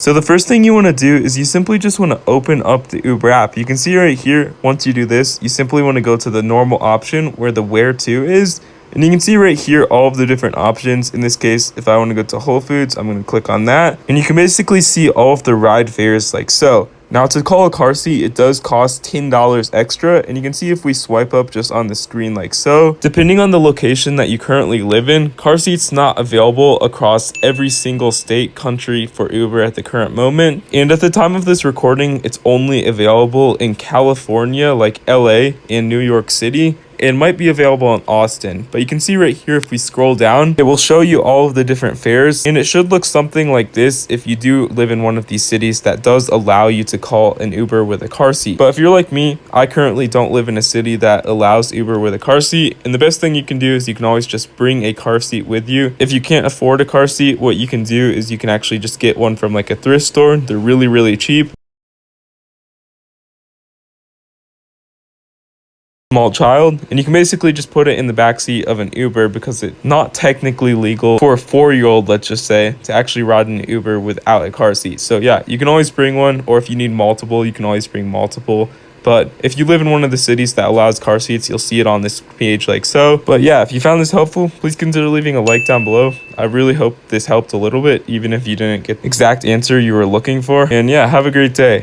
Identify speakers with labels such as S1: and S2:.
S1: So the first thing you want to do is you simply just want to open up the Uber app. You can see right here, once you do this, you simply want to go to the normal option where the where to is. And you can see right here all of the different options. In this case, if I want to go to Whole Foods, I'm going to click on that. And you can basically see all of the ride fares like so. Now to call a car seat, it does cost $10 extra, and you can see if we swipe up just on the screen like so. Depending on the location that you currently live in, car seats not available across every single state, country for Uber at the current moment. And at the time of this recording, it's only available in California, like LA and New York City. It might be available in Austin, but you can see right here if we scroll down, it will show you all of the different fares, and it should look something like this if you do live in one of these cities that does allow you to call an Uber with a car seat. But if you're like me, I currently don't live in a city that allows Uber with a car seat, and the best thing you can do is you can always just bring a car seat with you. If you can't afford a car seat, what you can do is you can actually just get one from like a thrift store. They're really cheap. Small child, and you can basically just put it in the backseat of an Uber because it's not technically legal for a 4-year-old, let's just say, to actually ride an Uber without a car seat. So yeah, you can always bring one, or if you need multiple, you can always bring multiple. But if you live in one of the cities that allows car seats, you'll see it on this page like so. But yeah, if you found this helpful, please consider leaving a like down below. I really hope this helped a little bit, even if you didn't get the exact answer you were looking for. And yeah, have a great day.